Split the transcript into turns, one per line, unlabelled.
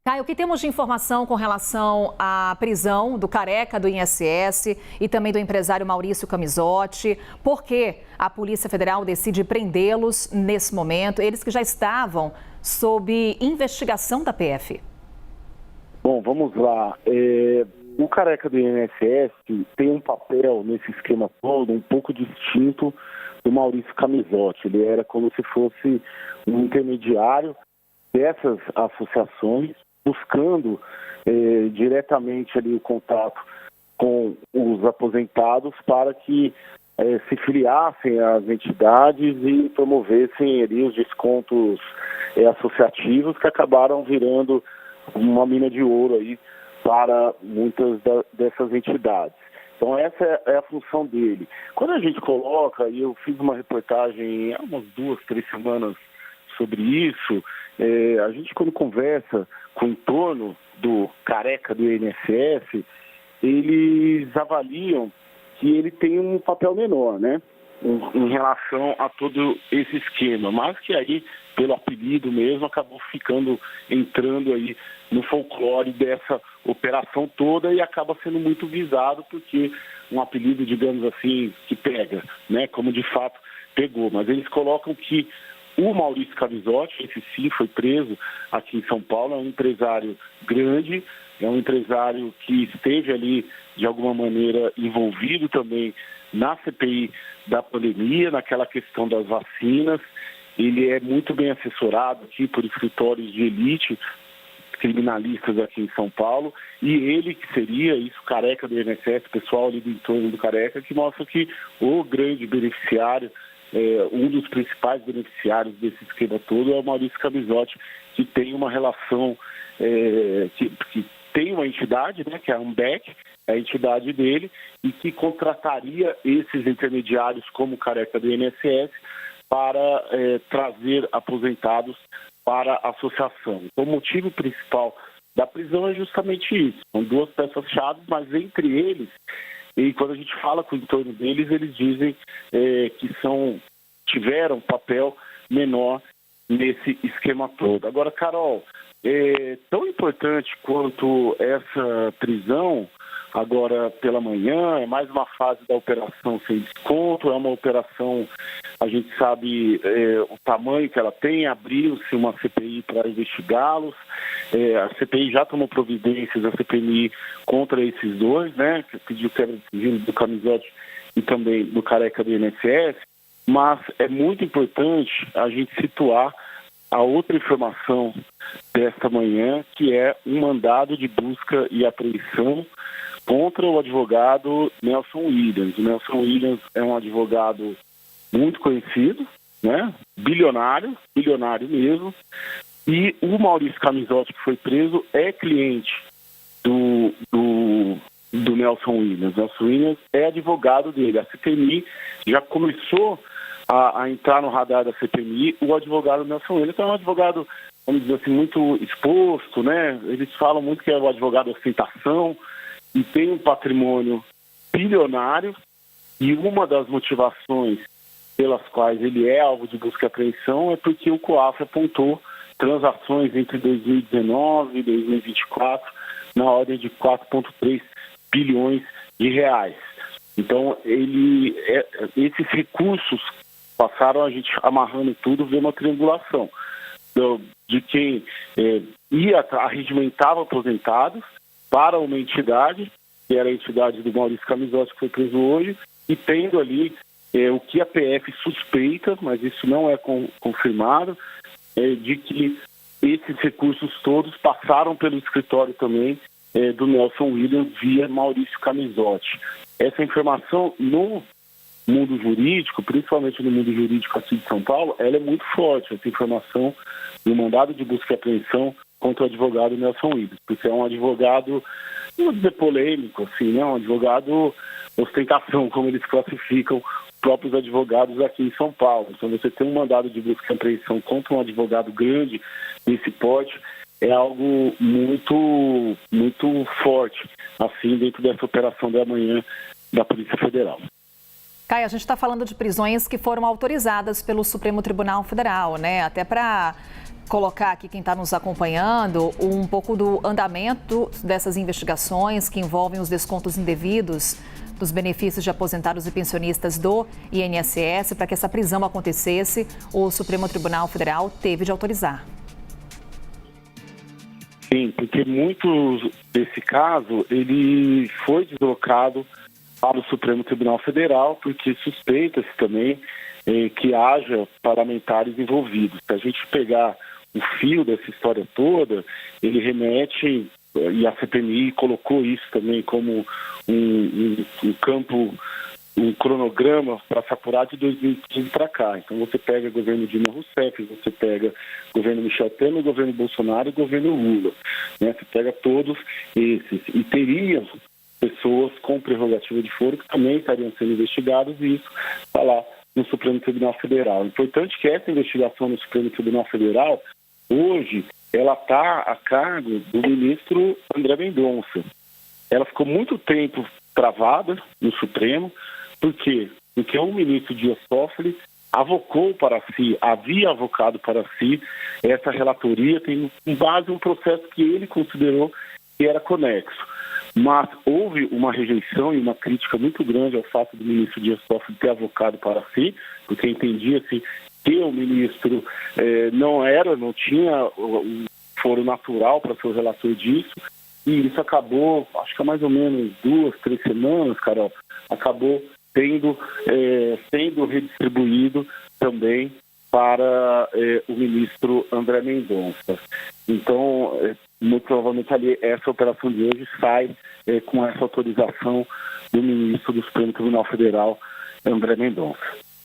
Caio, o que temos de informação com relação à prisão do careca do INSS e também do empresário Maurício Camizotti? Por que a Polícia Federal decide prendê-los nesse momento? Eles que já estavam sob investigação da PF.
Bom, vamos lá. O careca do INSS tem um papel nesse esquema todo um pouco distinto do Maurício Camizotti. Ele era como se fosse um intermediário dessas associações, buscando diretamente ali o contato com os aposentados para que se filiassem às entidades e promovessem ali os descontos associativos que acabaram virando uma mina de ouro aí para muitas dessas entidades. Então essa é a função dele. Quando a gente coloca, e eu fiz uma reportagem há umas 2, 3 semanas sobre isso, a gente quando conversa com o entorno do careca do INSS, eles avaliam que ele tem um papel menor, né, em relação a todo esse esquema, mas que aí, pelo apelido mesmo, acabou entrando aí no folclore dessa operação toda e acaba sendo muito visado porque um apelido, digamos assim, que pega, né, como de fato pegou. Mas eles colocam que o Maurício Camizotti, esse sim foi preso aqui em São Paulo, é um empresário grande, é um empresário que esteve ali, de alguma maneira, envolvido também na CPI da pandemia, naquela questão das vacinas. Ele é muito bem assessorado aqui por escritórios de elite criminalistas aqui em São Paulo, e ele que seria, isso, careca do INSS, pessoal ali do entorno do careca, que mostra que o grande beneficiário, um dos principais beneficiários desse esquema todo é o Maurício Camizotti, que tem uma relação, que tem uma entidade, né, que é a Ambec, a entidade dele, e que contrataria esses intermediários como careca do INSS para trazer aposentados para a associação. Então, o motivo principal da prisão é justamente isso. São 2 peças-chave, mas entre eles, e quando a gente fala com o entorno deles, eles dizem que tiveram papel menor nesse esquema todo. Agora, Carol, tão importante quanto essa prisão, agora pela manhã, é mais uma fase da operação sem desconto, é uma operação, a gente sabe o tamanho que ela tem, abriu-se uma CPI para investigá-los, a CPI já tomou providências, a CPMI, contra esses dois, né, que pediu quebra de sigilo do Camizotti e também do careca do INSS, mas é muito importante a gente situar a outra informação desta manhã, que é um mandado de busca e apreensão contra o advogado Nelson Williams. O Nelson Williams é um advogado muito conhecido, né? Bilionário mesmo, e o Maurício Camizotti, que foi preso, é cliente do Nelson Williams. Nelson Williams é advogado dele. A CPMI já começou a entrar no radar da CPMI o advogado Nelson Williams, que é um advogado, vamos dizer assim, muito exposto, né? Eles falam muito que é o advogado ostentação, e tem um patrimônio bilionário, e uma das motivações pelas quais ele é alvo de busca e apreensão é porque o COAF apontou transações entre 2019 e 2024 na ordem de 4,3 bilhões de reais. Então, esses recursos passaram a gente amarrando tudo, ver uma triangulação de quem arregimentava aposentados para uma entidade, que era a entidade do Maurício Camizotti, que foi preso hoje, e tendo ali o que a PF suspeita, mas isso não é confirmado, de que esses recursos todos passaram pelo escritório também do Nelson Williams via Maurício Camizotti. Essa informação no mundo jurídico, principalmente no mundo jurídico aqui de São Paulo, ela é muito forte, essa informação do mandado de busca e apreensão contra o advogado Nelson Williams, porque é um advogado, não vou dizer polêmico, assim, né? Um advogado ostentação, como eles classificam próprios advogados aqui em São Paulo. Então, você tem um mandado de busca e apreensão contra um advogado grande nesse porte, é algo muito, muito forte, assim, dentro dessa operação da manhã da Polícia Federal.
Caio, a gente está falando de prisões que foram autorizadas pelo Supremo Tribunal Federal, né? Até para colocar aqui quem está nos acompanhando um pouco do andamento dessas investigações que envolvem os descontos indevidos dos benefícios de aposentados e pensionistas do INSS. Para que essa prisão acontecesse, o Supremo Tribunal Federal teve de autorizar.
Sim, porque muito desse caso, ele foi deslocado para o Supremo Tribunal Federal, porque suspeita-se também que haja parlamentares envolvidos. Se a gente pegar o fio dessa história toda, ele remete, e a CPMI colocou isso também como um campo, um cronograma para se apurar de 2015 para cá. Então você pega o governo Dilma Rousseff, você pega o governo Michel Temer, o governo Bolsonaro e o governo Lula. Né? Você pega todos esses e teriam pessoas com prerrogativa de foro que também estariam sendo investigadas, e isso está lá no Supremo Tribunal Federal. É importante que essa investigação no Supremo Tribunal Federal, hoje, ela está a cargo do ministro André Mendonça. Ela ficou muito tempo travada no Supremo. Por quê? Porque o ministro Dias Toffoli avocou para si, havia avocado para si essa relatoria, tem em base um processo que ele considerou que era conexo. Mas houve uma rejeição e uma crítica muito grande ao fato do ministro Dias Toffoli ter avocado para si, porque entendia-se que o ministro não tinha o foro natural para ser o relator disso, e isso acabou, acho que há mais ou menos 2, 3 semanas, Carol, acabou sendo redistribuído também para o ministro André Mendonça. Então, muito provavelmente ali essa operação de hoje sai com essa autorização do ministro do Supremo Tribunal Federal, André Mendonça.